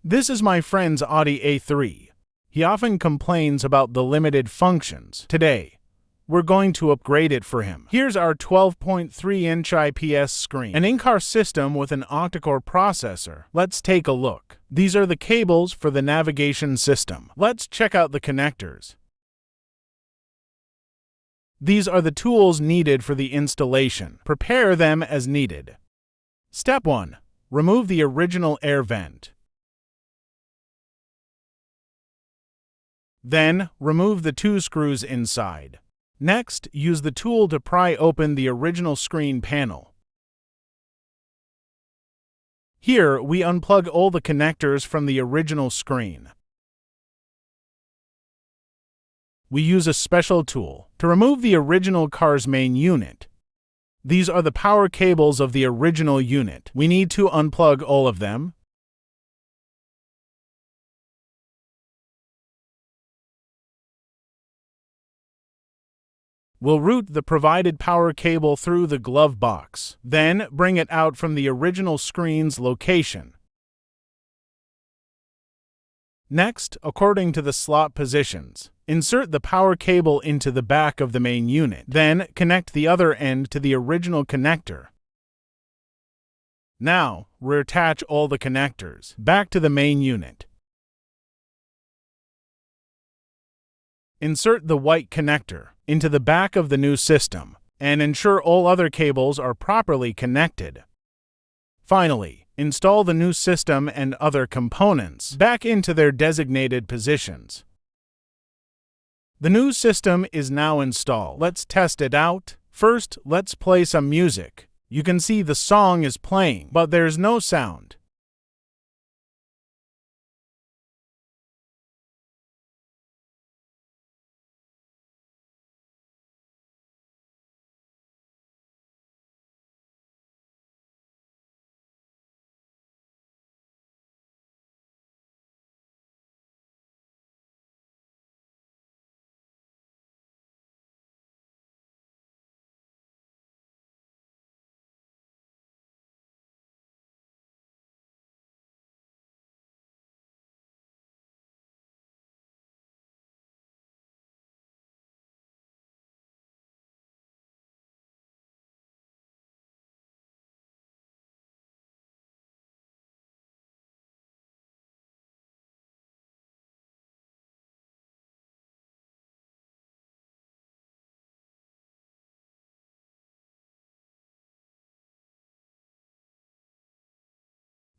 This is my friend's Audi A3. He often complains about the limited functions. Today, we're going to upgrade it for him. Here's our 12.3-inch IPS screen, an in-car system with an octa-core processor. Let's take a look. These are the cables for the navigation system. Let's check out the connectors. These are the tools needed for the installation. Prepare them as needed. Step 1. Remove the original air vent. Then, remove the 2 screws inside. Next, use the tool to pry open the original screen panel. Here, we unplug all the connectors from the original screen. We use a special tool to remove the original car's main unit. These are the power cables of the original unit. We need to unplug all of them. We'll route the provided power cable through the glove box. Then, bring it out from the original screen's location. Next, according to the slot positions, insert the power cable into the back of the main unit. Then, connect the other end to the original connector. Now, reattach all the connectors back to the main unit. Insert the white connector into the back of the new system, and ensure all other cables are properly connected. Finally, install the new system and other components back into their designated positions. The new system is now installed. Let's test it out. First, let's play some music. You can see the song is playing, but there's no sound.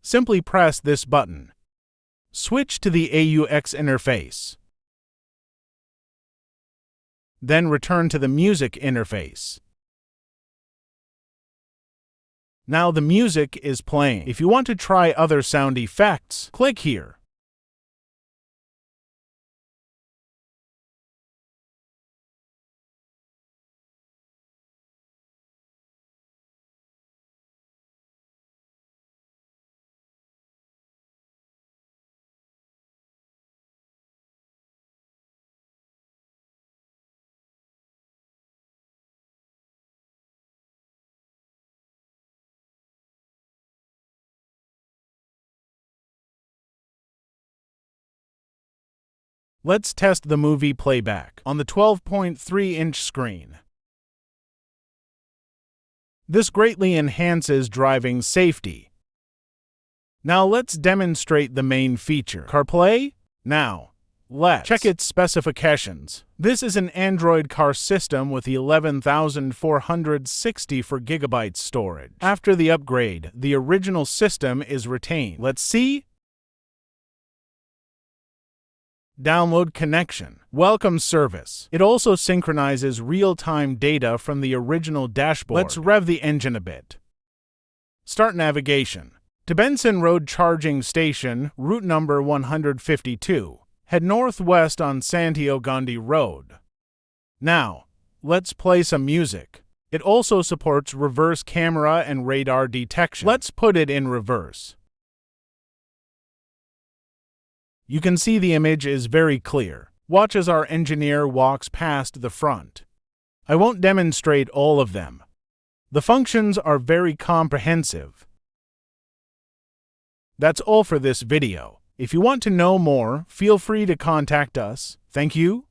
Simply press this button. Switch to the AUX interface. Then return to the music interface. Now the music is playing. If you want to try other sound effects, click here. Let's test the movie playback on the 12.3-inch screen. This greatly enhances driving safety. Now let's demonstrate the main feature, CarPlay. Now, let's check its specifications. This is an Android car system with 11,464 GB storage. After the upgrade, the original system is retained. Let's see. Download connection. Welcome service. It also synchronizes real-time data from the original dashboard. Let's rev the engine a bit. Start navigation. To Benson Road Charging Station, route number 152. Head northwest on Santiago Gandhi Road. Now, let's play some music. It also supports reverse camera and radar detection. Let's put it in reverse. You can see the image is very clear. Watch as our engineer walks past the front. I won't demonstrate all of them. The functions are very comprehensive. That's all for this video. If you want to know more, feel free to contact us. Thank you.